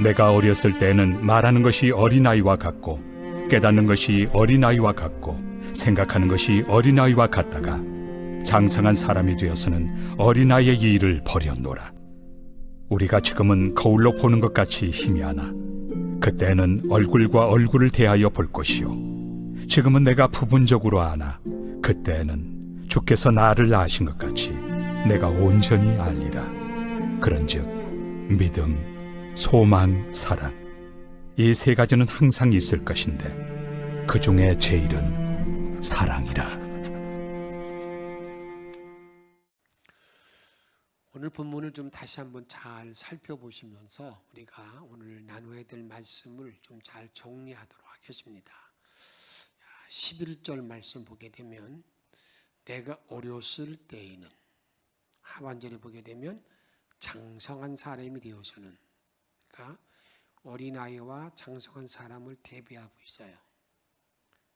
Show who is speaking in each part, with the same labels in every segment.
Speaker 1: 내가 어렸을 때는 말하는 것이 어린아이와 같고 깨닫는 것이 어린아이와 같고 생각하는 것이 어린아이와 같다가 장성한 사람이 되어서는 어린아이의 일을 버렸노라. 우리가 지금은 거울로 보는 것 같이 희미하나 그때는 얼굴과 얼굴을 대하여 볼 것이요 지금은 내가 부분적으로 아나 그때는 주께서 나를 아신 것 같이 내가 온전히 알리라. 그런즉 믿음, 소망, 사랑 이 세 가지는 항상 있을 것인데 그 중에 제일은 사랑이라.
Speaker 2: 오늘 본문을 좀 다시 한번 잘 살펴보시면서 우리가 오늘 나누어야 될 말씀을 좀 잘 정리하도록 하겠습니다. 11절 말씀 보게 되면 내가 어렸을 때에는, 하반절에 보게 되면 장성한 사람이 되어서는, 그러니까 어린아이와 장성한 사람을 대비하고 있어요.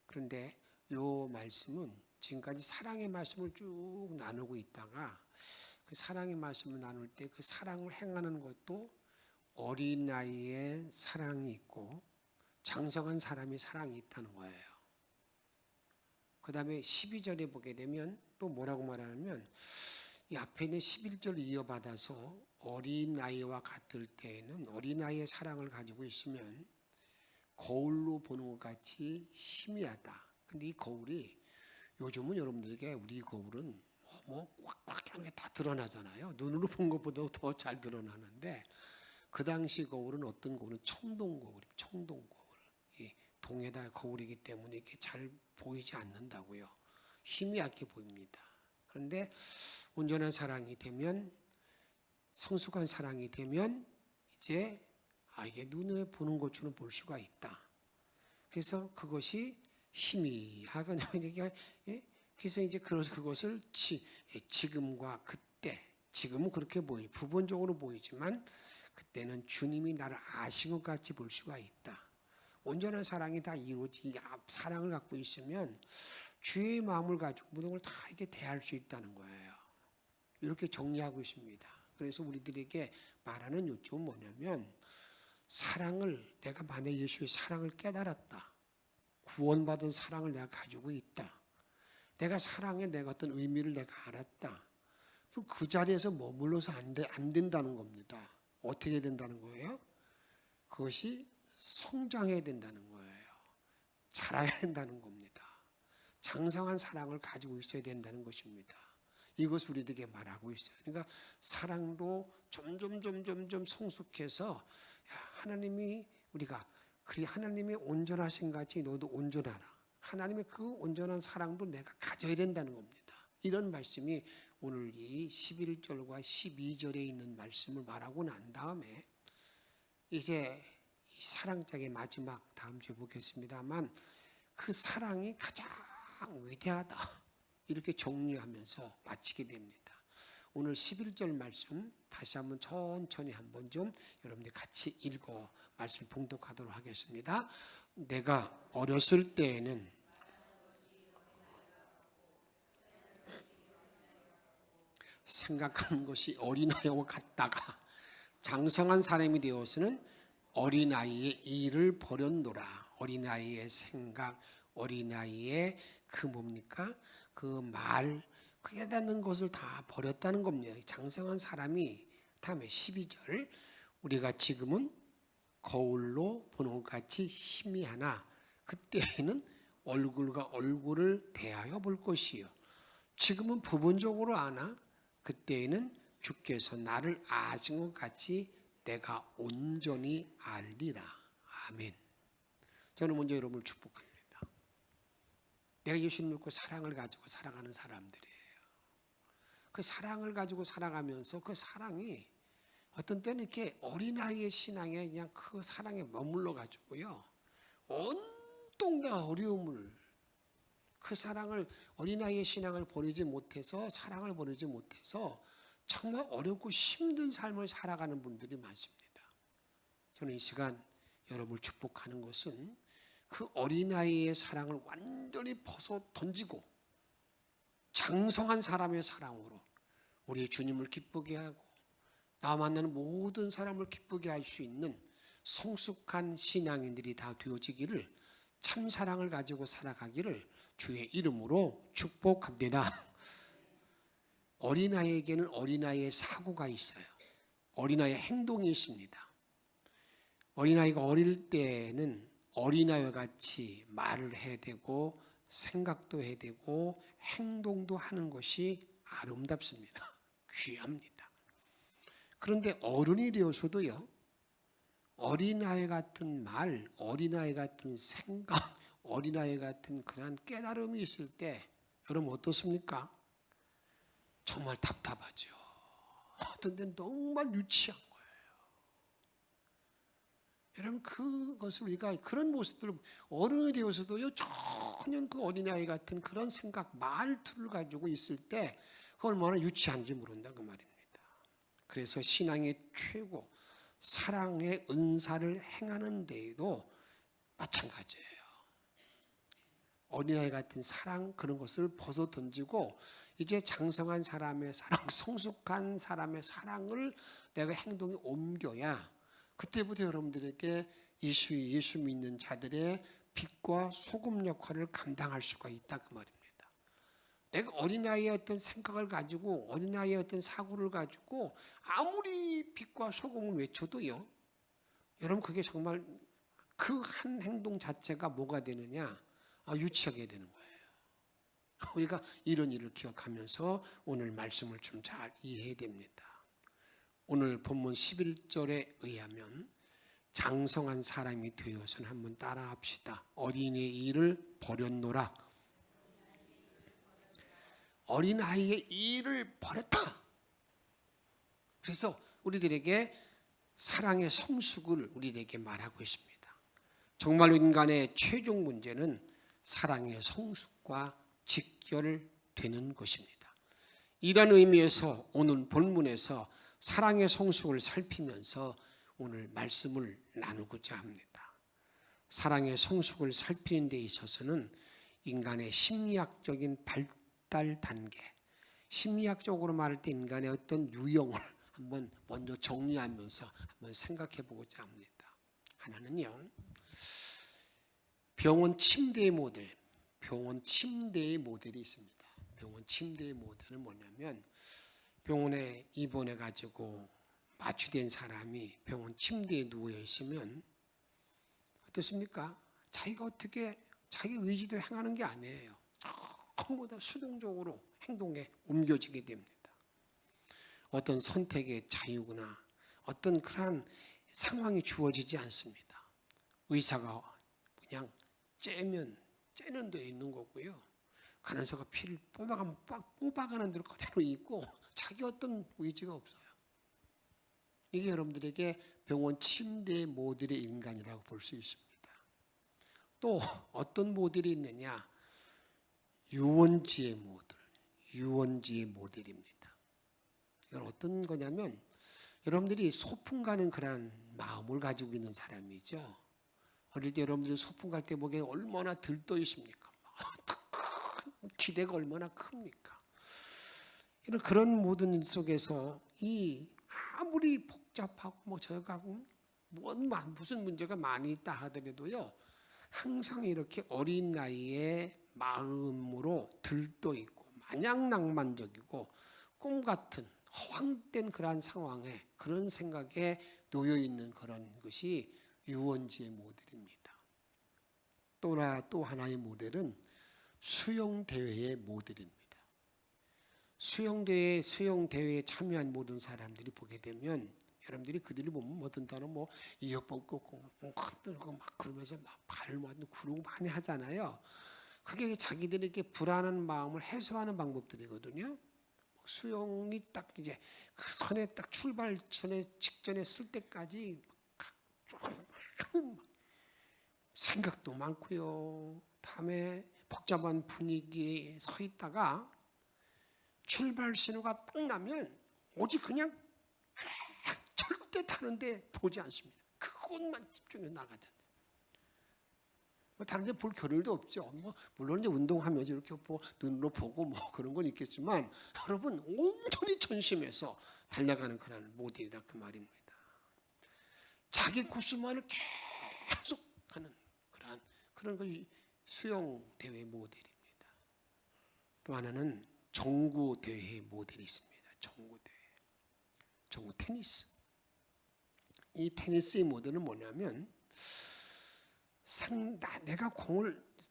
Speaker 2: 그런데 이 말씀은 지금까지 사랑의 말씀을 쭉 나누고 있다가 그 사랑의 말씀을 나눌 때 그 사랑을 행하는 것도 어린아이의 사랑이 있고 장성한 사람의 사랑이 있다는 거예요. 그 다음에 12절에 보게 되면 또 뭐라고 말하냐면 이 앞에 있는 11절 이어받아서 어린아이와 같을 때에는 어린아이의 사랑을 가지고 있으면 거울로 보는 것 같이 희미하다. 근데 이 거울이 요즘은 여러분들에게 우리 거울은 꽉꽉 하는 게 다 드러나잖아요. 눈으로 본 것보다 더 잘 드러나는데 그 당시 거울은 어떤 거울은 청동 거울이에요. 청동 거울. 이 동에다 거울이기 때문에 이렇게 잘 보이지 않는다고요. 희미하게 보입니다. 그런데 온전한 사랑이 되면, 성숙한 사랑이 되면 이제 이게 눈에 보는 것처럼 볼 수가 있다. 그래서 그것이 희미하거나 그래서 이제 그것을 지금과 그때, 지금은 그렇게 부분적으로 보이지만 그때는 주님이 나를 아신 것 같이 볼 수가 있다. 온전한 사랑이 다 이루어진 사랑을 갖고 있으면 주의 마음을 가지고 모든 걸 다 이렇게 대할 수 있다는 거예요. 이렇게 정리하고 있습니다. 그래서 우리들에게 말하는 요점은 뭐냐면 사랑을, 내가 만약 예수의 사랑을 깨달았다. 구원받은 사랑을 내가 가지고 있다. 내가 사랑의 내가 어떤 의미를 내가 알았다. 그 자리에서 머물러서 안 된다는 겁니다. 어떻게 된다는 거예요? 그것이 성장해야 된다는 거예요. 자라야 된다는 겁니다. 장성한 사랑을 가지고 있어야 된다는 것입니다. 이것을 우리들에게 말하고 있어요. 그러니까 사랑도 점점 성숙해서 하나님이 하나님이 온전하신 같이 너도 온전하라. 하나님의 그 온전한 사랑도 내가 가져야 된다는 겁니다. 이런 말씀이 오늘 이 11절과 12절에 있는 말씀을 말하고 난 다음에 이제 이 사랑장의 마지막 다음 주에 보겠습니다만 그 사랑이 가장 위대하다. 이렇게 정리하면서 마치게 됩니다. 오늘 11절 말씀 다시 한번 천천히 한번 좀 여러분들 같이 읽어 말씀 봉독하도록 하겠습니다. 내가 어렸을 때에는 생각하는 것이 어린아이와 같다가 장성한 사람이 되어서는 어린아이의 일을 버렸노라. 어린아이의 생각, 어린아이의 그 깨닫는 것을 다 버렸다는 겁니다. 장성한 사람이 다음에 12절 우리가 지금은 거울로 보는 것 같이 희미하나 그때에는 얼굴과 얼굴을 대하여 볼 것이요 지금은 부분적으로 아나 그때에는 주께서 나를 아신 것 같이 내가 온전히 알리라. 아멘. 저는 먼저 여러분을 축복합니다. 내가 예수님 믿고 사랑을 가지고 살아가는 사람들이에요. 그 사랑을 가지고 살아가면서 그 사랑이 어떤 때는 이렇게 어린아이의 신앙에 그냥 그 사랑에 머물러 가지고요 온통 다 어려움을, 그 사랑을, 어린아이의 신앙을 버리지 못해서, 사랑을 버리지 못해서 정말 어렵고 힘든 삶을 살아가는 분들이 많습니다. 저는 이 시간 여러분을 축복하는 것은 그 어린아이의 사랑을 완전히 벗어 던지고 장성한 사람의 사랑으로 우리 주님을 기쁘게 하고 나 만나는 모든 사람을 기쁘게 할 수 있는 성숙한 신앙인들이 다 되어지기를, 참 사랑을 가지고 살아가기를 주의 이름으로 축복합니다. 어린아이에게는 어린아이의 사고가 있어요. 어린아이의 행동이 있습니다. 어린아이가 어릴 때는 어린아이와 같이 말을 해야 되고 생각도 해야 되고 행동도 하는 것이 아름답습니다. 귀합니다. 그런데 어른이 되어서도요, 어린아이 같은 말, 어린아이 같은 생각, 어린아이 같은 그런 깨달음이 있을 때 여러분 어떻습니까? 정말 답답하죠. 어떤 데는 정말 유치한 거예요. 여러분 그것을 우리가 그런 모습들을 어른이 되어서도요 전혀 그 어린아이 같은 그런 생각, 말투를 가지고 있을 때 그 얼마나 유치한지 모른다 그 말입니다. 그래서 신앙의 최고, 사랑의 은사를 행하는 데에도 마찬가지예요. 어린아이 같은 사랑, 그런 것을 벗어 던지고 이제 장성한 사람의 사랑, 성숙한 사람의 사랑을 내가 행동에 옮겨야 그때부터 여러분들에게 예수 믿는 자들의 빛과 소금 역할을 감당할 수가 있다 그 말입니다. 내가 어린아이의 어떤 생각을 가지고 어린아이의 어떤 사고를 가지고 아무리 빛과 소금을 외쳐도요, 여러분 그게 정말 그 한 행동 자체가 뭐가 되느냐? 유치하게 되는 거예요. 우리가 이런 일을 기억하면서 오늘 말씀을 좀 잘 이해해야 됩니다. 오늘 본문 11절에 의하면 장성한 사람이 되어서는 한번 따라 합시다. 어린이의 일을 버렸노라. 어린아이의 일을 버렸다. 그래서 우리들에게 사랑의 성숙을 우리에게 말하고 있습니다. 정말로 인간의 최종 문제는 사랑의 성숙과 직결되는 것입니다. 이런 의미에서 오늘 본문에서 사랑의 성숙을 살피면서 오늘 말씀을 나누고자 합니다. 사랑의 성숙을 살피는 데 있어서는 인간의 심리학적인 발달 단계, 심리학적으로 말할 때 인간의 어떤 유형을 한번 먼저 정리하면서 한번 생각해 보고자 합니다. 하나는요, 병원 침대의 모델, 병원 침대의 모델이 있습니다. 병원 침대의 모델은 뭐냐면, 병원에 입원해 가지고 마취된 사람이 병원 침대에 누워 있으면 어떻습니까? 자기가 어떻게 자기 의지대로 행하는 게 아니에요. 전부 다 수동적으로 행동에 옮겨지게 됩니다. 어떤 선택의 자유구나 어떤 그러한 상황이 주어지지 않습니다. 의사가 그냥 째는 데 있는 거고요. 간호사가 피를 뽑아가면 뽑아가는 대로 그대로 있고 자기 어떤 의지가 없어요. 이게 여러분들에게 병원 침대의 모델의 인간이라고 볼 수 있습니다. 또 어떤 모델이 있느냐? 유원지의 모델, 유원지의 모델입니다. 이건 어떤 거냐면 여러분들이 소풍 가는 그런 마음을 가지고 있는 사람이죠. 어릴 때 여러분들이 소풍 갈 때 보기에 얼마나 들떠 있습니까? 기대가 얼마나 큽니까? 이런 그런 모든 일 속에서 이 아무리 복잡하고 뭐 저가 무슨 문제가 많이 있다 하더라도요, 항상 이렇게 어린 나이에 마음으로 들떠 있고 마냥 낭만적이고 꿈 같은 허황된 그러한 상황에 그런 생각에 놓여 있는 그런 것이 유원지의 모델입니다. 또 하나의 모델은 수영대회의 모델입니다. 수영대회에 참여한 모든 사람들이 보게 되면 여러분들이 그들이 보면 뭐든 따로 뭐 이어폰 꽂고 흔들고 막 그러면서 막 발을 모아서 구르고 많이 하잖아요. 그게 자기들에게 불안한 마음을 해소하는 방법들이거든요. 수영이 딱 이제 그 선에 딱 출발 직전에 쓸 때까지 생각도 많고요. 다음에 복잡한 분위기에 서 있다가 출발 신호가 딱 나면 오직 그냥 절대 다른데 보지 않습니다. 그것만 집중해서 나가잖아요. 다른데 볼 겨를도 없죠. 물론 이제 운동하면서 이렇게 눈으로 보고 그런 건 있겠지만 여러분 온전히 전심해서 달려가는 그런 모델이라 그 말입니다. 자기 코스만을 계속 하는 그런 것이 수영 대회 모델입니다. 또 하나는 정구 대회 모델이 있습니다. 정구 대회, 정구 테니스. 이 테니스의 모델은 뭐냐면 내가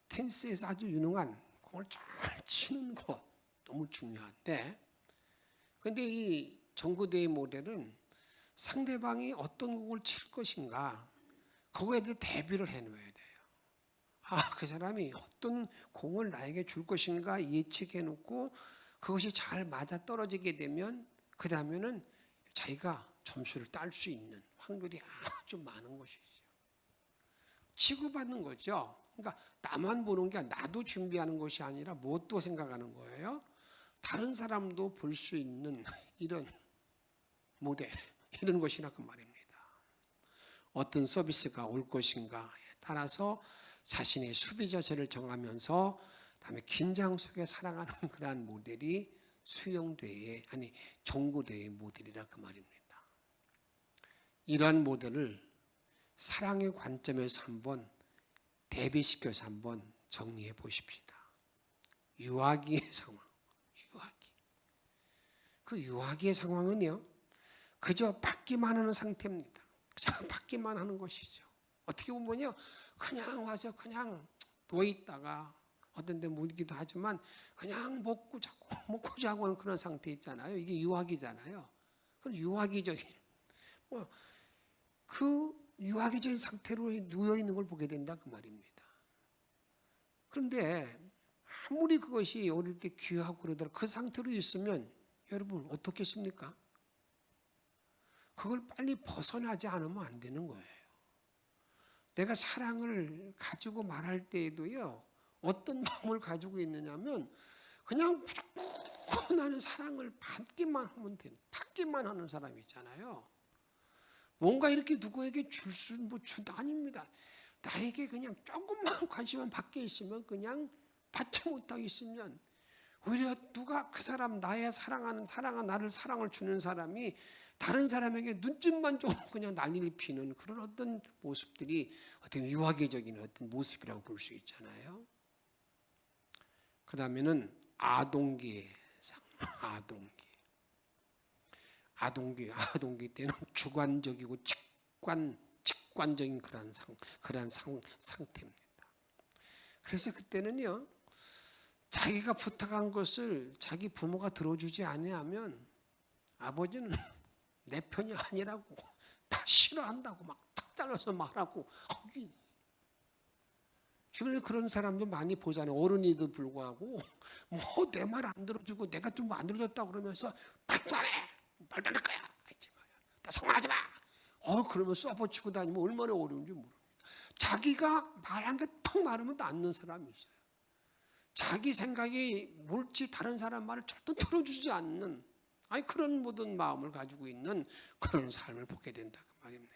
Speaker 2: 테니스에서 아주 유능한 공을 잘 치는 거 너무 중요한데, 근데 이 정구대회 모델은 상대방이 어떤 공을 칠 것인가 그거에 대해 대비를 해놓아야 돼요. 그 사람이 어떤 공을 나에게 줄 것인가 예측해놓고 그것이 잘 맞아 떨어지게 되면 그 다음에는 자기가 점수를 딸 수 있는 확률이 아주 많은 것이죠. 치고받는 거죠. 그러니까 나만 보는 게 나도 준비하는 것이 아니라 무엇도 생각하는 거예요. 다른 사람도 볼 수 있는 이런 모델, 이런 것이라 그 말입니다. 어떤 서비스가 올 것인가에 따라서 자신의 수비 자세를 정하면서 그다음에 긴장 속에 살아가는 그러한 모델이 수영대회, 정구대회 모델이라 그 말입니다. 이러한 모델을 사랑의 관점에서 한번 대비시켜서 한번 정리해 보십시다. 유아기의 상황, 유아기. 그 유아기의 상황은요, 그저 받기만 하는 상태입니다. 그냥 받기만 하는 것이죠. 어떻게 보면요, 그냥 와서 그냥 누워있다가 어떤 데 묻기도 하지만 그냥 먹고 자고 하는 그런 상태 있잖아요. 이게 유아기잖아요. 그럼 유아기적인, 그 유아기적인 상태로 누워있는 걸 보게 된다 그 말입니다. 그런데 아무리 그것이 어릴 때 귀하고 그러더라도 그 상태로 있으면 여러분 어떻겠습니까? 그걸 빨리 벗어나지 않으면 안 되는 거예요. 내가 사랑을 가지고 말할 때에도요, 어떤 마음을 가지고 있느냐면 그냥 무조건 나는 사랑을 받기만 하면 되는, 받기만 하는 사람이 있잖아요. 뭔가 이렇게 누구에게 주도 아닙니다. 나에게 그냥 조금만 관심만 받게 있으면 그냥 받지 못하고 있으면 오히려 누가 그 사람 나의 사랑하는 나를 사랑을 주는 사람이 다른 사람에게 눈짓만 좀 그냥 난리를 피는 그런 어떤 모습들이 어떤 유아기적인 어떤 모습이라고 볼 수 있잖아요. 그 다음에는 아동기의 상황, 아동기 때는 주관적이고 직관적인 그러한 상태입니다. 그래서 그때는요, 자기가 부탁한 것을 자기 부모가 들어주지 아니하면 아버지는 내 편이 아니라고 다 싫어한다고 막 탁 잘라서 말하고, 주변에 그런 사람도 많이 보잖아요. 어른이도 불구하고 내 말 안 들어주고 내가 좀 안 들어줬다고 그러면서 말도 안 해, 말도 안 할 거야, 나 성공하지 마. 그러면 쏴붙이고 다니면 얼마나 어려운지 모릅니다. 자기가 말한 게 턱 마르면 낫는 사람이 있어요. 자기 생각이 옳지 다른 사람 말을 절대 들어주지 않는 그런 모든 마음을 가지고 있는 그런 삶을 보게 된다 그 말입니다.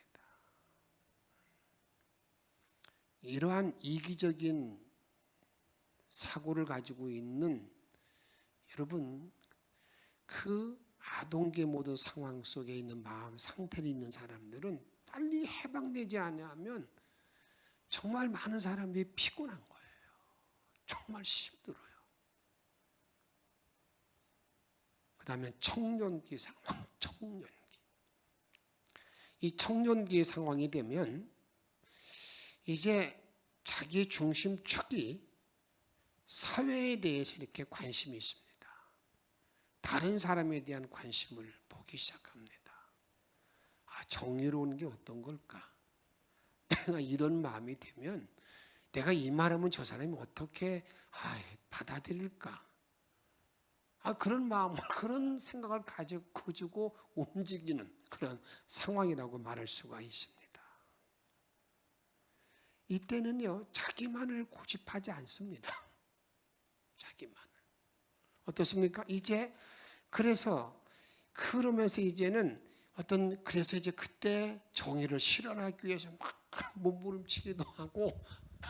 Speaker 2: 이러한 이기적인 사고를 가지고 있는 여러분, 그 아동계 모든 상황 속에 있는 마음 상태를 있는 사람들은 빨리 해방되지 않으면 정말 많은 사람들이 피곤한 거예요. 정말 힘들어요. 그 다음에 청년기 상황, 이 청년기의 상황이 되면 이제 자기 중심축이 사회에 대해서 이렇게 관심이 있습니다. 다른 사람에 대한 관심을 보기 시작합니다. 정의로운 게 어떤 걸까? 내가 이런 마음이 되면 내가 이 말하면 저 사람이 어떻게 받아들일까? 그런 마음을, 그런 생각을 가지고 움직이는 그런 상황이라고 말할 수가 있습니다. 이때는요, 자기만을 고집하지 않습니다. 자기만을. 어떻습니까? 이제 그러면서 이제는 그래서 이제 그때 정의를 실현하기 위해서 막 몸부림치기도 하고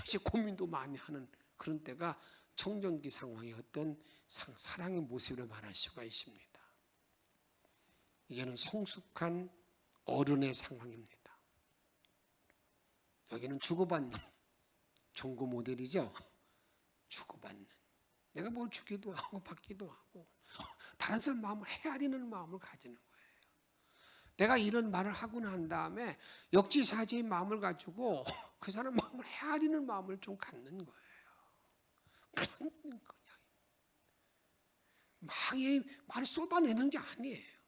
Speaker 2: 이제 고민도 많이 하는 그런 때가 청년기 상황의 어떤 사랑의 모습으로 말할 수가 있습니다. 이게는 성숙한 어른의 상황입니다. 여기는 주고받는 종고 모델이죠. 주고받는. 내가 뭘 주기도 하고 받기도 하고 다른 사람 마음을 헤아리는 마음을 가지는 거예요. 내가 이런 말을 하고 난 다음에 역지사지의 마음을 가지고 그 사람 마음을 헤아리는 마음을 좀 갖는 거예요. 그냥 막 이 말을 쏟아내는 게 아니에요.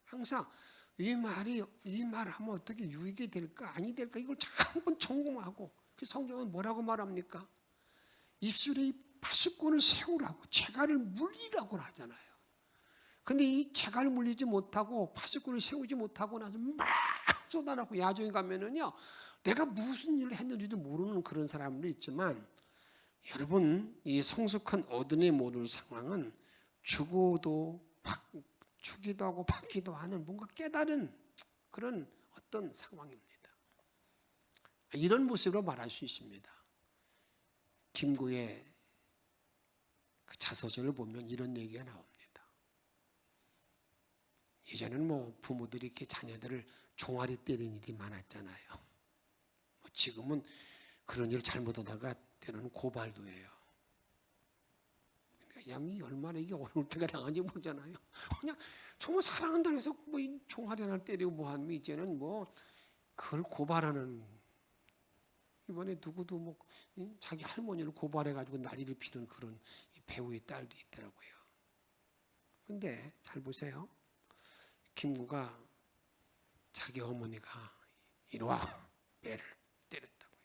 Speaker 2: 항상 이 말하면 어떻게 유익이 될까 아니 될까 이걸 한번 점검하고 그 성경은 뭐라고 말합니까? 입술에 파수꾼을 세우라고 재갈을 물리라고 하잖아요. 근데 이 재갈을 물리지 못하고 파수꾼을 세우지 못하고 나서 막 쏟아내고 야종에 가면은요 내가 무슨 일을 했는지도 모르는 그런 사람도 있지만 여러분 이 성숙한 어른의 모를 상황은 주기도 하고 받기도 하는 뭔가 깨달은 그런 어떤 상황입니다. 이런 모습으로 말할 수 있습니다. 김구의 그 자서전을 보면 이런 얘기가 나옵니다. 예전에는 뭐 부모들이 이렇게 자녀들을 종아리 때리는 일이 많았잖아요. 지금은 그런 일을 잘못하다가 때로는 고발도 해요. 양이 얼마나 이게 어려울 때가 당한지 모르잖아요. 그냥 정말 사랑한다고 해서 뭐 종아리 하나 때리고 뭐 하면 이제는 뭐 그걸 고발하는 이번에 누구도 뭐 자기 할머니를 고발해가지고 난리를 피는 그런 배우의 딸도 있더라고요. 근데 잘 보세요. 김구가 자기 어머니가 이리와 매를 때렸다고요.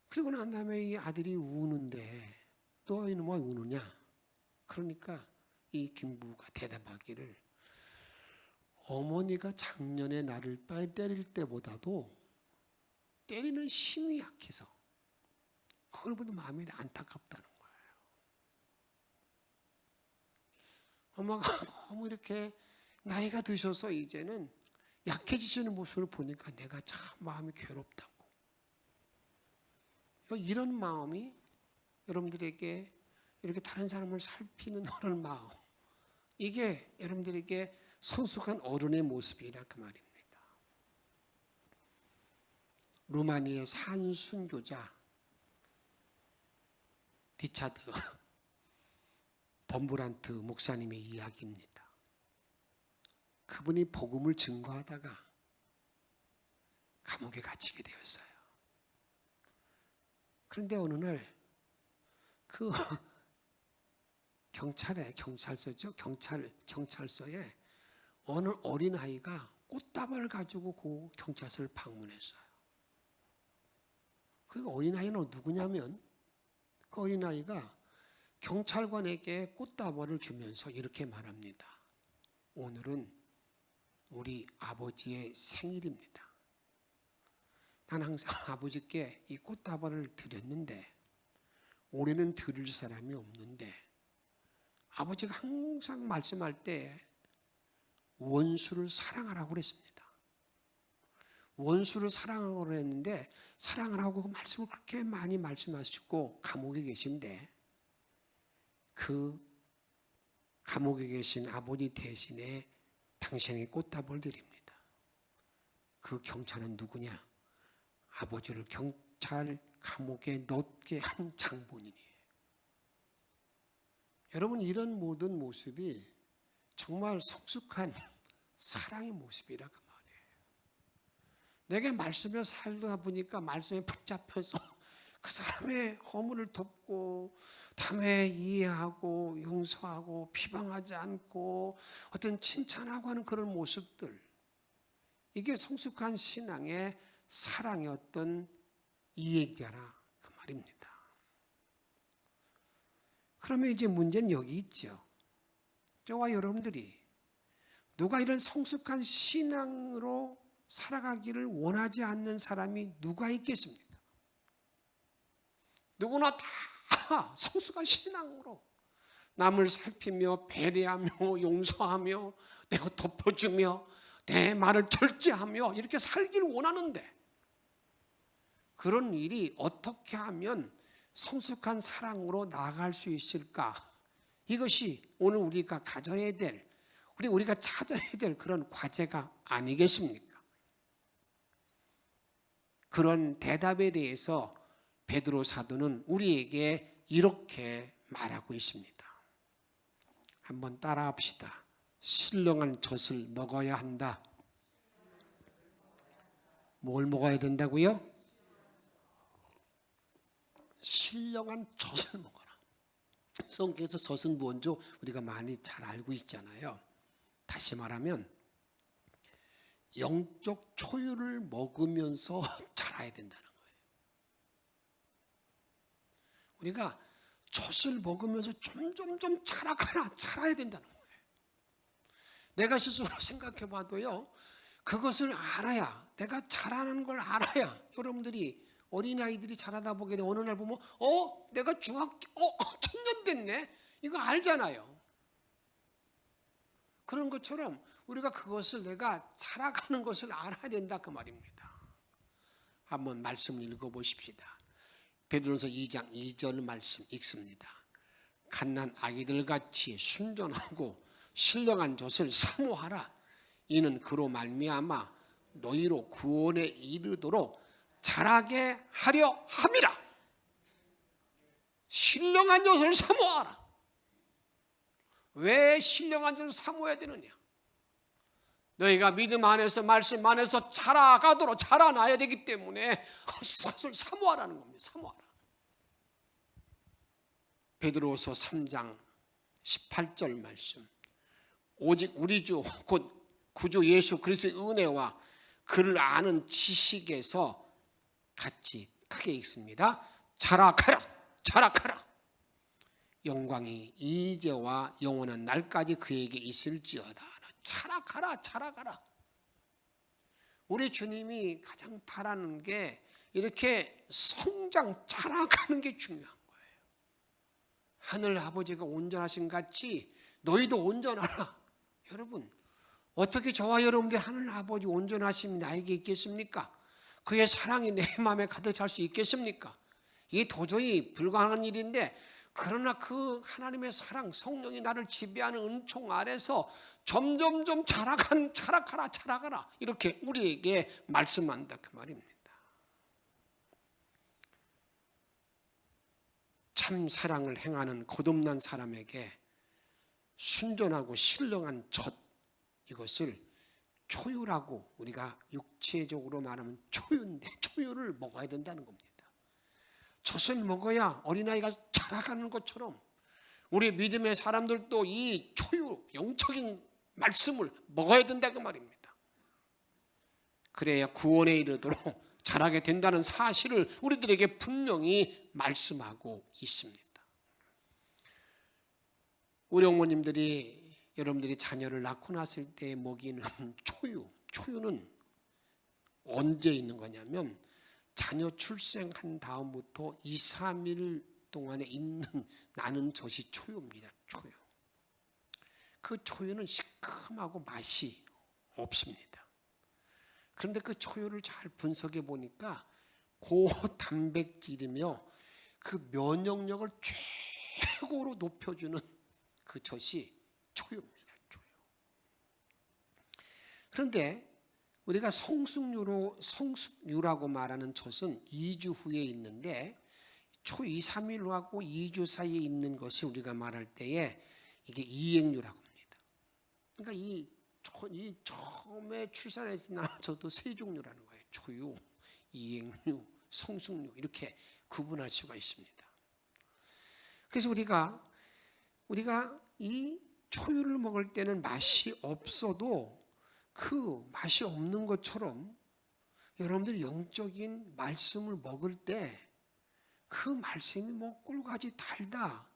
Speaker 2: 그리고 난 다음에 이 아들이 우는데 너 이놈아 우느냐? 그러니까 이 김구가 대답하기를 어머니가 작년에 나를 때릴 때보다도 때리는 힘이 약해서 그걸 보다 마음이 안타깝다는 거예요. 엄마가 너무 이렇게 나이가 드셔서 이제는 약해지시는 모습을 보니까 내가 참 마음이 괴롭다고. 이런 마음이 여러분들에게 이렇게 다른 사람을 살피는 그런 마음, 이게 여러분들에게 성숙한 어른의 모습이라 그 말입니다. 루마니아의 산순교자 리차드 범브란트 목사님의 이야기입니다. 그분이 복음을 증거하다가 감옥에 갇히게 되었어요. 그런데 어느 날 그 경찰서죠. 경찰서에 어느 어린아이가 꽃다발을 가지고 그 경찰서를 방문했어요. 그 어린아이는 누구냐면 그 어린아이가 경찰관에게 꽃다발을 주면서 이렇게 말합니다. 오늘은 우리 아버지의 생일입니다. 난 항상 아버지께 이 꽃다발을 드렸는데 올해는 드릴 사람이 없는데 아버지가 항상 말씀할 때 원수를 사랑하라고 그랬습니다. 원수를 사랑하라고 했는데 사랑하라고 그 말씀을 그렇게 많이 말씀하시고 감옥에 계신데 그 감옥에 계신 아버지 대신에 당신에게 꽃다발을 드립니다. 그 경찰은 누구냐? 아버지를 경찰 감옥에 넣게 한 장본인이에요. 여러분 이런 모든 모습이 정말 성숙한 사랑의 모습이라 그 말이에요. 내가 말씀에 살다 보니까 말씀에 붙잡혀서 그 사람의 허물을 덮고 다음에 이해하고 용서하고 비방하지 않고 어떤 칭찬하고 하는 그런 모습들, 이게 성숙한 신앙의 사랑의 어떤 이해자라 그 말입니다. 그러면 이제 문제는 여기 있죠. 저와 여러분들이 누가 이런 성숙한 신앙으로 살아가기를 원하지 않는 사람이 누가 있겠습니까? 누구나 다 성숙한 신앙으로 남을 살피며 배려하며 용서하며 내가 덮어주며 내 말을 절제하며 이렇게 살기를 원하는데 그런 일이 어떻게 하면 성숙한 사랑으로 나아갈 수 있을까? 이것이 오늘 우리가 가져야 될, 우리가 찾아야 될 그런 과제가 아니겠습니까? 그런 대답에 대해서 베드로 사도는 우리에게 이렇게 말하고 있습니다. 한번 따라합시다. 신령한 젖을 먹어야 한다. 뭘 먹어야 된다고요? 신령한 젖을 먹어라. 성경에서 젖은 뭔지 우리가 많이 잘 알고 있잖아요. 다시 말하면 영적 초유를 먹으면서 자라야 된다는 거예요. 우리가 젖을 먹으면서 점점점 자라야 된다는 거예요. 내가 스스로 생각해 봐도요, 그것을 알아야, 내가 자라는 걸 알아야, 여러분들이 어린아이들이 자라다 보게 되면 어느 날 보면 내가 중학교 청년 됐네, 이거 알잖아요. 그런 것처럼 우리가 그것을 내가 자라가는 것을 알아야 된다 그 말입니다. 한번 말씀을 읽어보십시다. 베드로서 2장 2절 말씀 읽습니다. 갓난 아기들같이 순전하고 신령한 젖을 사모하라. 이는 그로 말미암아 너희로 구원에 이르도록 자라게 하려 함이라. 신령한 젖을 사모하라. 왜 신령한 젖을 사모해야 되느냐? 너희가 믿음 안에서 말씀 안에서 자라가도록 자라나야 되기 때문에 그것을 사모하라는 겁니다. 사모하라. 베드로서 3장 18절 말씀. 오직 우리 주 곧 구주 예수 그리스도의 은혜와 그를 아는 지식에서 같이 크게 읽습니다. 자라가라. 자라가라. 영광이 이제와 영원한 날까지 그에게 있을지어다. 자라가라. 자라가라. 우리 주님이 가장 바라는 게 이렇게 성장, 자라가는 게 중요한 거예요. 하늘 아버지가 온전하신 같이 너희도 온전하라. 여러분, 어떻게 저와 여러분들 하늘 아버지 온전하심이 나에게 있겠습니까? 그의 사랑이 내 마음에 가득 찰 수 있겠습니까? 이게 도저히 불가능한 일인데, 그러나 그 하나님의 사랑, 성령이 나를 지배하는 은총 아래서 점점점 자라가라 이렇게 우리에게 말씀한다 그 말입니다. 참 사랑을 행하는 거듭난 사람에게 순전하고 신령한 젖, 이것을 초유라고, 우리가 육체적으로 말하면 초유인데 초유를 먹어야 된다는 겁니다. 젖을 먹어야 어린아이가 자라가는 것처럼 우리 믿음의 사람들도 이 초유, 영적인 말씀을 먹어야 된다 그 말입니다. 그래야 구원에 이르도록 자라게 된다는 사실을 우리들에게 분명히 말씀하고 있습니다. 우리 어머님들이 여러분들이 자녀를 낳고 났을 때 먹이는 초유는 언제 있는 거냐면 자녀 출생한 다음부터 2, 3일 동안에 나는 젖이 초유입니다. 초유. 그 초유는 시큼하고 맛이 없습니다. 그런데 그 초유를 잘 분석해 보니까 고단백질이며 그 면역력을 최고로 높여주는 그 젖이 초유입니다. 초유. 그런데 우리가 성숙유라고 말하는 젖은 2주 후에 있는데 초 2, 3일 후하고 2주 사이에 있는 것이 우리가 말할 때에 이게 이행유라고 합니다. 그러니까 이 처음에 출산했을 때 저도 세 종류라는 거예요. 초유, 이행유, 성숙유 이렇게 구분할 수가 있습니다. 그래서 우리가 이 초유를 먹을 때는 맛이 없어도 그 맛이 없는 것처럼 여러분들이 영적인 말씀을 먹을 때 그 말씀이 뭐 꿀같이 달다.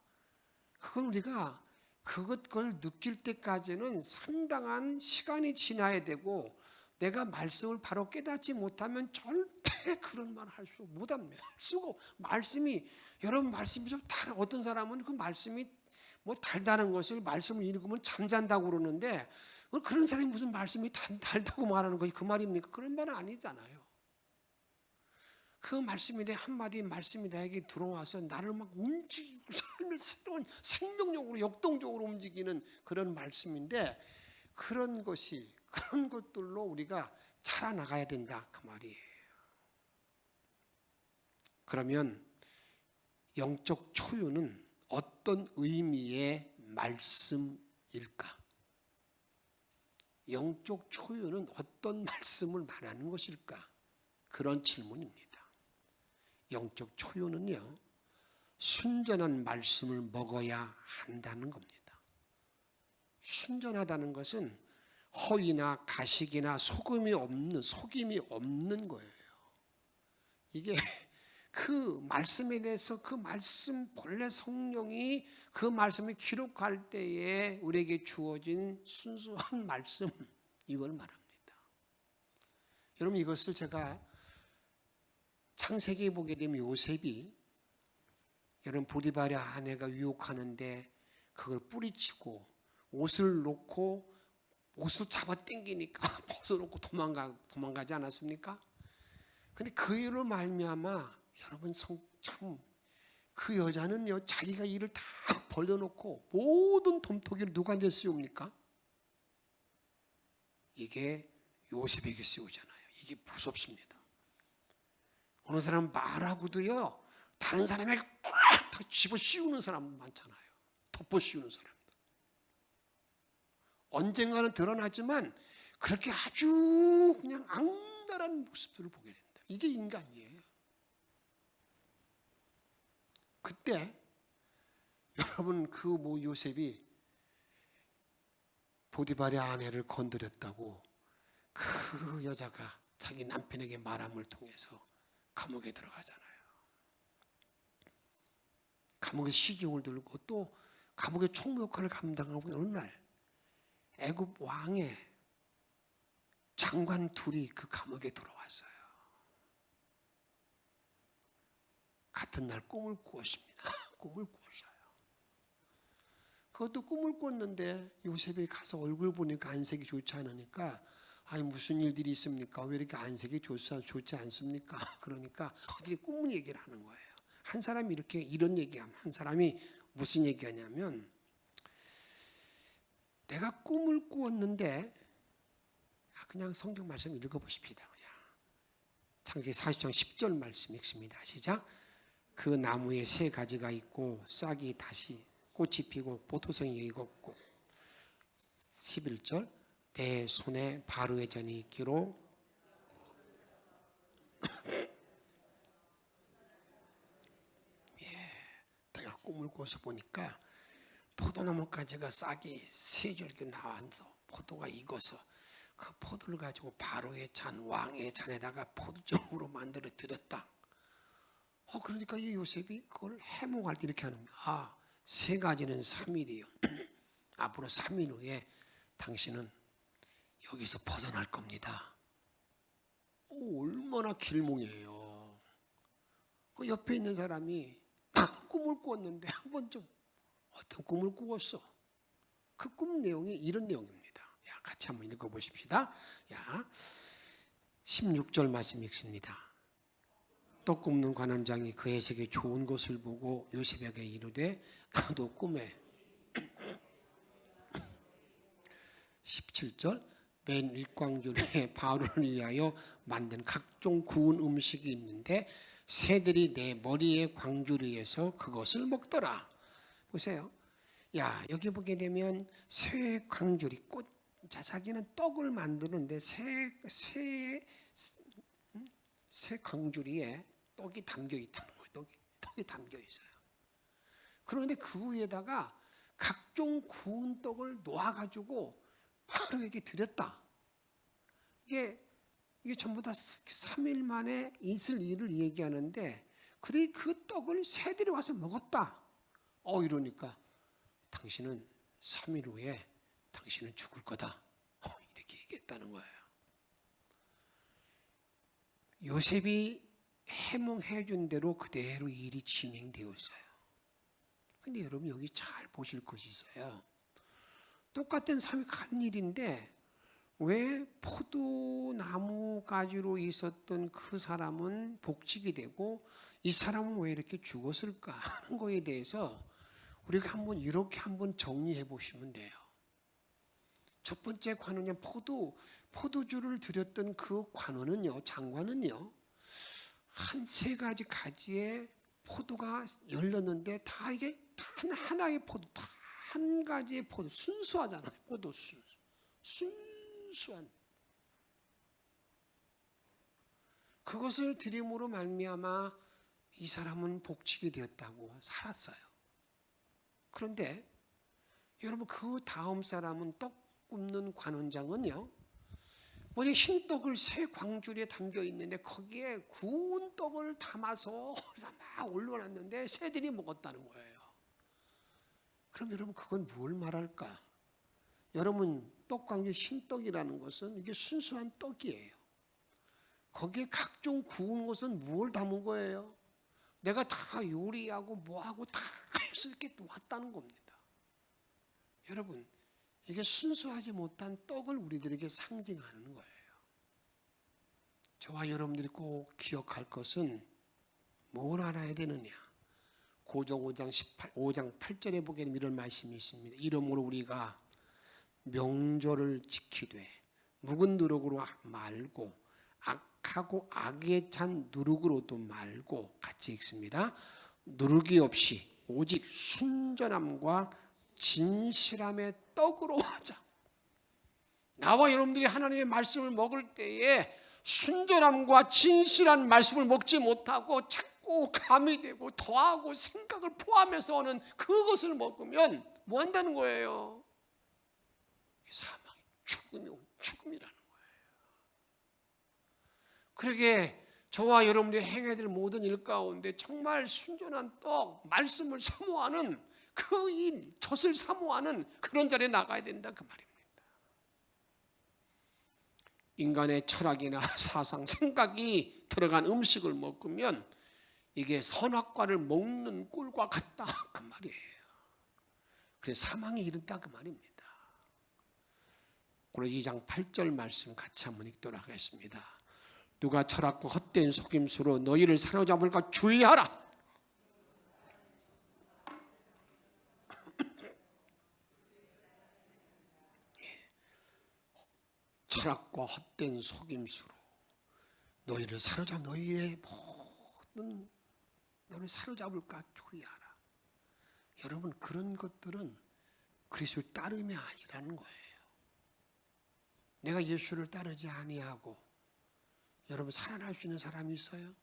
Speaker 2: 그건 우리가 그걸 느낄 때까지는 상당한 시간이 지나야 되고, 내가 말씀을 바로 깨닫지 못하면 절대 그런 말 할 수가 말씀이, 여러분 말씀이 좀 어떤 사람은 그 말씀이 뭐 달다는 것을 말씀을 읽으면 잠잔다고 그러는데, 그런 사람이 무슨 말씀이 달다고 말하는 것이 그 말입니까? 그런 말은 아니잖아요. 그 말씀이 내 한마디 말씀이 나에게 들어와서 나를 막 움직이고 삶을 새로운 생명력으로 역동적으로 움직이는 그런 말씀인데, 그런 것들로 우리가 자라나가야 된다 그 말이에요. 그러면 영적 초유는 어떤 의미의 말씀일까? 영적 초유는 어떤 말씀을 말하는 것일까? 그런 질문입니다. 영적 초유는요, 순전한 말씀을 먹어야 한다는 겁니다. 순전하다는 것은 허위나 가식이나 속임이 없는 거예요. 이게 그 말씀에 대해서 그 말씀 본래 성령이 그 말씀을 기록할 때에 우리에게 주어진 순수한 말씀, 이걸 말합니다. 여러분, 이것을 제가 창세기에 보게 되면 요셉이 여러분 포디발의 아내가 유혹하는데 그걸 뿌리치고 옷을 놓고 옷을 잡아 당기니까 벗어놓고 도망가지 않았습니까? 근데 그 일로 말미암아 여러분 참 그 여자는요, 자기가 일을 다 벌려놓고 모든 덤토기를 누구한테 씌웁니까? 이게 요셉에게 씌우잖아요. 이게 무섭습니다. 어느 사람 말하고도요, 다른 사람을 꽉 집어 씌우는 사람 많잖아요. 덮어 씌우는 사람들. 언젠가는 드러나지만 그렇게 아주 그냥 악랄한 모습들을 보게 된다. 이게 인간이에요. 그때 여러분 그 요셉이 보디발의 아내를 건드렸다고 그 여자가 자기 남편에게 말함을 통해서 감옥에 들어가잖아요. 감옥에 시중을 들고 또 감옥의 총무 역할을 감당하고 어느 날 애굽 왕의 장관 둘이 그 감옥에 들어왔어요. 같은 날 꿈을 꾸었습니다. 꿈을 꾸었어요. 그것도 꿈을 꿨는데 요셉이 가서 얼굴 보니까 안색이 좋지 않으니까 아니 무슨 일들이 있습니까? 왜 이렇게 안색이 좋지 않습니까? 그러니까 어디 꿈 얘기를 하는 거예요. 한 사람이 이렇게 이런 얘기하면 한 사람이 무슨 얘기하냐면 내가 꿈을 꾸었는데 그냥 성경 말씀 읽어보십시다. 그냥 창세기 40장 10절 말씀 읽습니다. 시작. 그 나무에 세 가지가 있고 싹이 다시 꽃이 피고 포도송이 익었고 11절 내 손에 바로의 전이 있기로 내가 꿈을 꿔서 보니까 포도나무 가지가 싹이 세 줄기 나와서 포도가 익어서 그 포도를 가지고 바로의 잔, 왕의 잔에다가 포도주로 만들어 드렸다. 그러니까 이 요셉이 그걸 해몽할 때 이렇게 하는 거야. 세 가지는 3일이요. 앞으로 3일 후에 당신은 여기서 벗어날 겁니다. 얼마나 길몽이에요. 그 옆에 있는 사람이 나도 꿈을 꾸었는데 한번 좀 어떤 꿈을 꾸었어? 그 꿈 내용이 이런 내용입니다. 같이 한번 읽어보십시다. 16절 말씀 읽습니다. 떡 굽는 관원장이 그 해석에 좋은 것을 보고 요셉에게 이르되 나도 꿈에 17절 맨 윗광주리에 바로를 위하여 만든 각종 구운 음식이 있는데 새들이 내 머리의 광주리에서 그것을 먹더라. 보세요. 여기 보게 되면 새 광주리 자기는 떡을 만드는데 새 광주리에 떡이 담겨 있다는 거예요. 떡이 담겨 있어요. 그런데 그 위에다가 각종 구운 떡을 놓아가지고 바로에게 드렸다. 이게 전부 다 3일 만에 있을 일을 얘기하는데 그들이 그 떡을 새들이 와서 먹었다. 이러니까 당신은 3일 후에 당신은 죽을 거다. 이렇게 얘기했다는 거예요. 요셉이 해몽해 준 대로 그대로 일이 진행되었어요. 근데 여러분 여기 잘 보실 것이 있어요. 똑같은 삶이 간 일인데 왜 포도나무 가지로 있었던 그 사람은 복직이 되고 이 사람은 왜 이렇게 죽었을까 하는 거에 대해서 우리가 이렇게 한번 정리해 보시면 돼요. 첫 번째 관원은 포도주를 드렸던 그 관원은요, 장관은요, 한 세 가지 가지의 포도가 열렸는데 다 이게 하나의 포도, 다 한 가지의 포도, 순수하잖아요. 포도 순수한 그것을 드림으로 말미암아 이 사람은 복지게 되었다고 살았어요. 그런데 여러분 그 다음 사람은 떡 굽는 관원장은요, 뭐냐 흰떡을 새 광줄에 담겨 있는데 거기에 구운 떡을 담아서 막 올려놨는데 새들이 먹었다는 거예요. 그럼 여러분 그건 뭘 말할까? 여러분 떡광주 흰떡이라는 것은 이게 순수한 떡이에요. 거기에 각종 구운 것은 뭘 담은 거예요? 내가 다 요리하고 뭐하고 다 해서 이렇게 왔다는 겁니다. 여러분 이게 순수하지 못한 떡을 우리들에게 상징하는 거예요. 저와 여러분들이 꼭 기억할 것은 뭘 알아야 되느냐? 고정 5장 8절에 보게 되면 이런 말씀이 있습니다. 이러므로 우리가 명절을 지키되 묵은 누룩으로 말고 악하고 악에 찬 누룩으로도 말고, 같이 읽습니다. 누룩이 없이 오직 순전함과 진실함의 떡으로 하자. 나와 여러분들이 하나님의 말씀을 먹을 때에 순전함과 진실한 말씀을 먹지 못하고 자꾸 감이 되고 더하고 생각을 포함해서 오는 그것을 먹으면 뭐 한다는 거예요? 사망이 죽음이라는 거예요. 그러게 저와 여러분들이 행해야 될 모든 일 가운데 정말 순전한 떡, 말씀을 사모하는 그 일, 젖을 사모하는 그런 자리에 나가야 된다 그 말입니다. 인간의 철학이나 사상, 생각이 들어간 음식을 먹으면 이게 선악과를 먹는 꿀과 같다 그 말이에요. 그래서 사망에 이른다 그 말입니다. 그래서 2장 8절 말씀 같이 한번 읽도록 하겠습니다. 누가 철학과 헛된 속임수로 너희를 사로잡을까 주의하라. 철학과 헛된 속임수로 너희를 너희의 모든 너를 사로잡을까 주의하라. 여러분 그런 것들은 그리스도를 따름이 아니라는 거예요. 내가 예수를 따르지 아니하고 여러분 살아날 수 있는 사람이 있어요?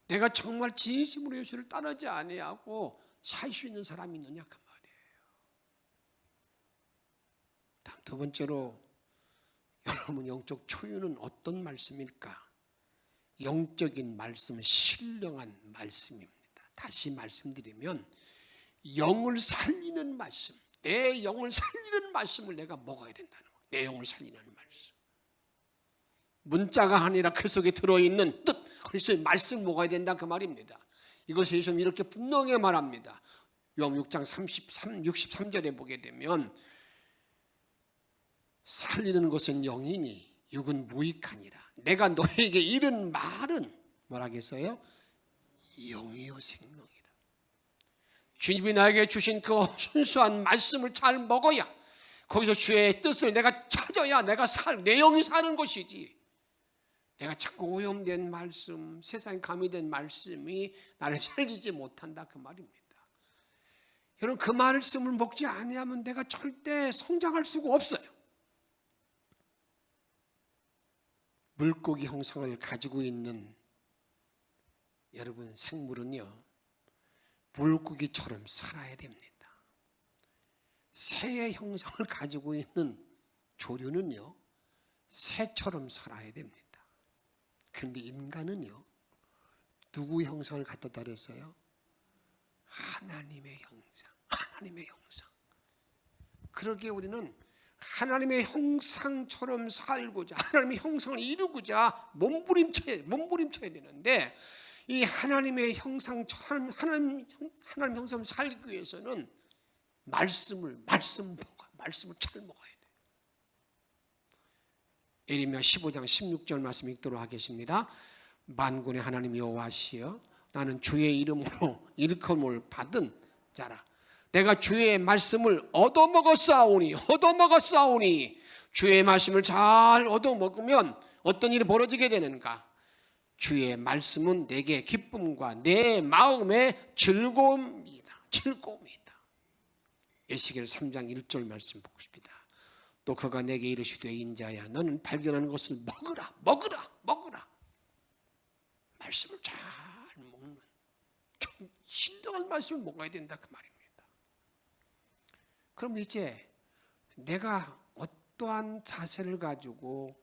Speaker 2: 내가 정말 진심으로 예수를 따르지 아니하고 살 수 있는 사람이 있느냐 그 말이에요. 다음 두 번째로 여러분 영적 초유는 어떤 말씀일까? 영적인 말씀은 신령한 말씀입니다. 다시 말씀드리면 영을 살리는 말씀, 내 영을 살리는 말씀을 내가 먹어야 된다는 거예요. 내 영을 살리는 말씀. 문자가 아니라 그 속에 들어있는 뜻, 그리스도의 말씀을 먹어야 된다 그 말입니다. 이것을 예수님 이렇게 분명히 말합니다. 요한 6장 63절에 보게 되면 살리는 것은 영이니 육은 무익하니라. 내가 너에게 이른 말은 뭐라겠어요? 영이요 생명이라. 주님이 나에게 주신 그 순수한 말씀을 잘 먹어야, 거기서 주의 뜻을 내가 찾아야 내 영이 사는 것이지, 내가 자꾸 오염된 말씀, 세상에 가미된 말씀이 나를 살리지 못한다 그 말입니다. 여러분 그 말씀을 먹지 아니하면 내가 절대 성장할 수가 없어요. 물고기 형상을 가지고 있는 여러분 생물은요, 물고기처럼 살아야 됩니다. 새의 형상을 가지고 있는 조류는요, 새처럼 살아야 됩니다. 그런데 인간은요, 누구의 형상을 갖다 따랐어요? 하나님의 형상, 하나님의 형상. 그러기에 우리는 하나님의 형상처럼 살고자, 하나님의 형상을 이루고자 몸부림쳐야 되는데, 이 하나님의 형상처럼 하나님 형상을 살기 위해서는 말씀을 잘 먹어야 돼요. 예레미야 15장 16절 말씀 읽도록 하겠습니다. 만군의 하나님 여호와시여, 나는 주의 이름으로 일컬음을 받은 자라. 내가 주의 말씀을 얻어먹었사오니 주의 말씀을 잘 얻어먹으면 어떤 일이 벌어지게 되는가? 주의 말씀은 내게 기쁨과 내 마음의 즐거움이다. 즐거움이다. 에스겔 3장 1절 말씀 보십니다. 또 그가 내게 이르시되 인자야 너는 발견하는 것을 먹으라 먹으라 먹으라. 말씀을 잘 먹는 좀 신령한 말씀을 먹어야 된다 그 말입니다. 그럼 이제 내가 어떠한 자세를 가지고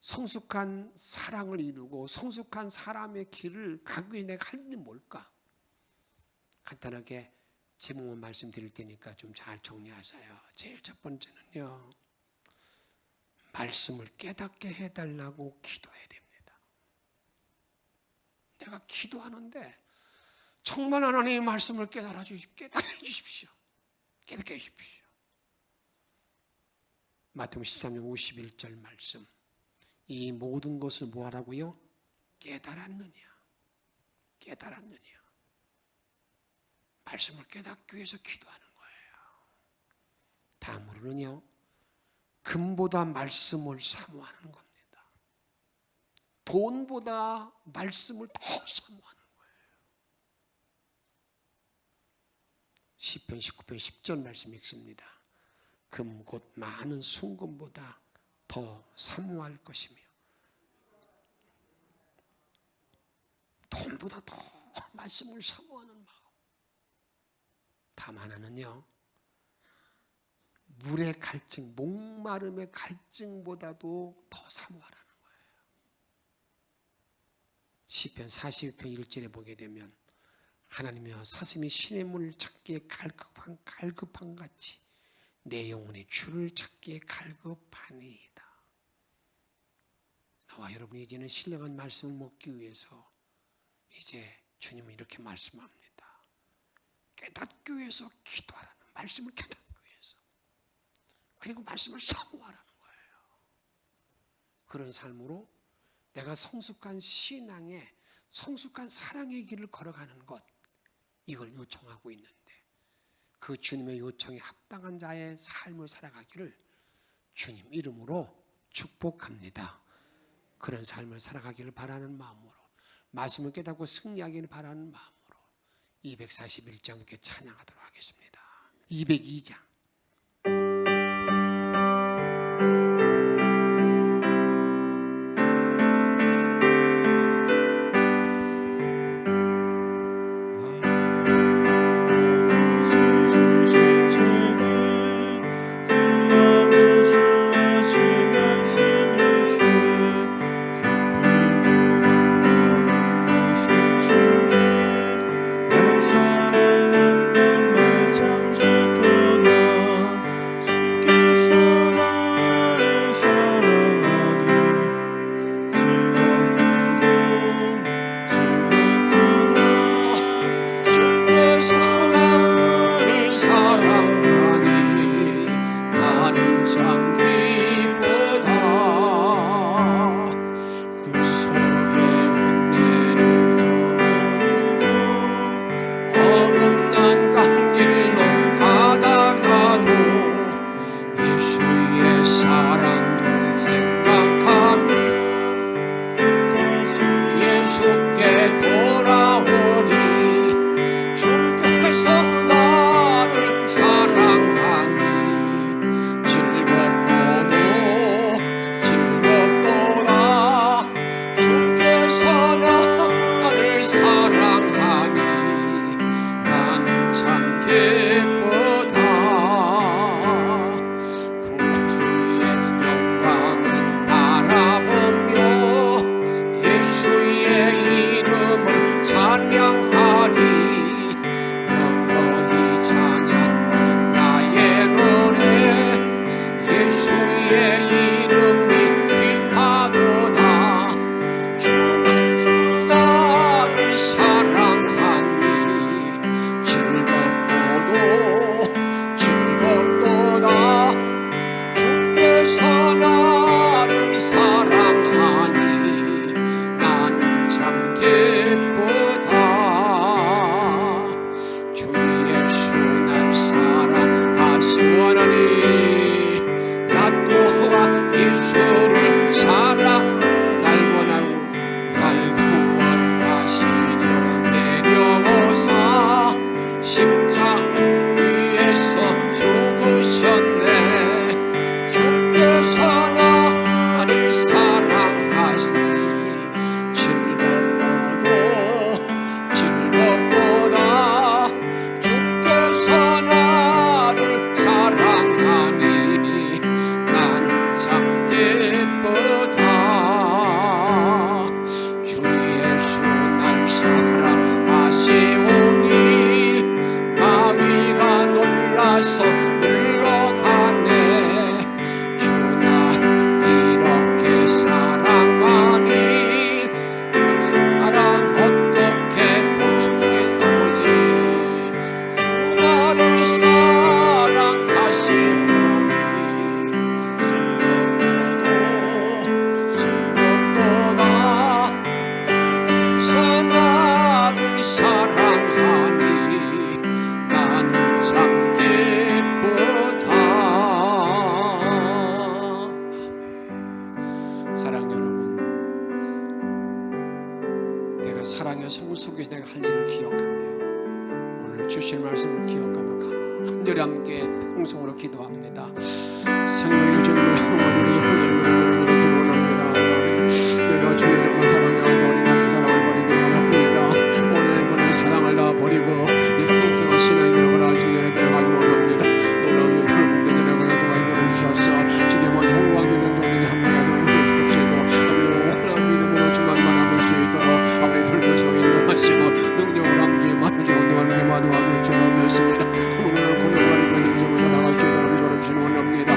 Speaker 2: 성숙한 사랑을 이루고 성숙한 사람의 길을 가기 위해 내가 할 일이 뭘까? 간단하게 제목만 말씀드릴 테니까 좀 잘 정리하세요. 제일 첫 번째는요, 말씀을 깨닫게 해달라고 기도해야 됩니다. 내가 기도하는데 정말 하나님의 말씀을 깨닫게 해주십시오. 깨닫게 해주십시오. 마태복음 13장 51절 말씀, 이 모든 것을 뭐하라고요? 깨달았느냐? 깨달았느냐? 말씀을 깨닫기 위해서 기도하는 거예요. 다음으로는요, 금보다 말씀을 사모하는 겁니다. 돈보다 말씀을 더 사모하는 거예요. 시편 19편 10절 말씀 읽습니다. 금 곧 많은 순금보다 더 사모할 것이며 돈보다 더 말씀을 사모하는 마음. 다음 하나는요, 물의 갈증, 목마름의 갈증보다도 더 사모하라는 거예요. 시편 42편 1절에 보게 되면 하나님이여 사슴이 시냇 물을 찾기에 갈급한 같이 내 영혼이 주를 찾기에 갈급하니이다. 나와 여러분이 이제는 신령한 말씀을 먹기 위해서 이제 주님은 이렇게 말씀합니다. 깨닫기 위해서 기도하라는, 말씀을 깨닫기 위해서, 그리고 말씀을 사모하라는 거예요. 그런 삶으로 내가 성숙한 신앙의, 성숙한 사랑의 길을 걸어가는 것, 이걸 요청하고 있는데 그 주님의 요청에 합당한 자의 삶을 살아가기를 주님 이름으로 축복합니다. 그런 삶을 살아가기를 바라는 마음으로, 말씀을 깨닫고 승리하기를 바라는 마음으로 241장 함께 찬양하도록 하겠습니다. 202장.
Speaker 3: 날 사랑한단 말 참 좋도다.
Speaker 2: 사랑의 성부 속에서 내가 할 일을 기억하며 오늘 주신 말씀을 기억하며 간절히 함께 통성으로 기도합니다. 생명의 주님을 원하는 것을 원합니다. 내가 주의 이름을 사랑하고 어린아이의 사랑을 버리기를 원합니다. 오늘 사랑을 다 버리고 이 풍성한 신앙의 여러분 주님에 들어가기를 원합니다. 놀라운 여러분들 내가 도와주어 주셔서 주님과 영광되는 종들이 함께하도록 해주십시오. 아버지 원한 믿음으로 주만 바라볼 수 있도록 아버지 들보시고 인도하시고 능력을 함께 마주치고 함께 마도하도록 주님을 오늘 권능을 받는 점에서 나갈 수 있도록 이끌어 주시는 원합니다.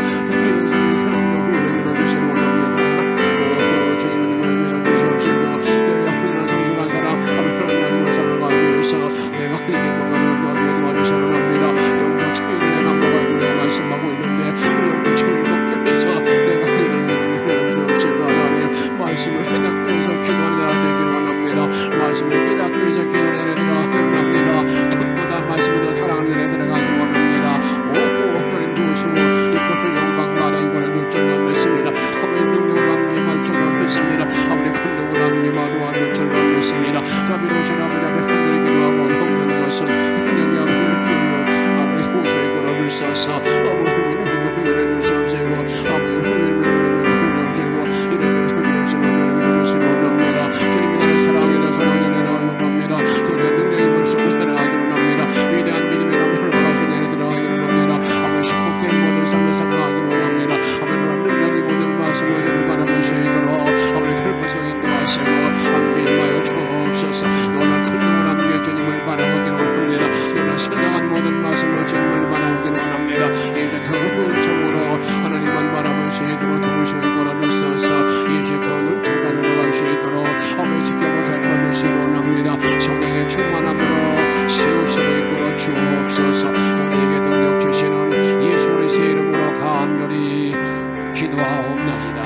Speaker 2: 말씀을 깨닫게 해서 기도하는 자가 되기를 원합니다. 말씀을 깨닫게 해서 기도하는 자가 되기를 원합니다. 돈보다 말씀을 더 사랑하는 자가 들어가기를 원합니다. 오 하나님 도우시고 이거를 영광 나라 이거를 율절 넘으십니다. 아버지 능력으로 함께 말절 넘으십니다. 아버지 권능으로 함께 마도와 율절 넘으십니다. 자비로우신 아버지 앞에 흔들리 기도하고 없는 것은 능력이 아버지 도우시고 이거를 써서 아버지 믿음을 주시옵시고 아버지 주님이 나를 사랑하기를 원합니다. 주님의 능력이 물속에 살아가기를 원합니다. 위대한 믿음의 남편을 가서 내려 들어가기를 원합니다. 아버지 축복된 모든 삶을 살아가기를 원합니다. 아버지 능력이 모든 말씀을 들을 바라볼 수 있도록 아버지 들보시고 인도하시고 함께 임하여 주옵소서. 너는 큰 눈을 함께 주님을 바라보기를 원합니다. 너는 선량한 모든 말씀을 주님을 바라보기를 원합니다. 이제 그 은총으로 하나님만 바라볼 수 있도록 도우시고 걸어주셔서 이제 그 은총으로 들어갈 수 있도록 아버지 지켜보 살펴주시기 원합니다. 성령의 충만함으로 세우시고 이끌어 주옵소서. 우리에게 능력 주시는 예수 그리스도의 이름으로 간절히 기도하옵나이다.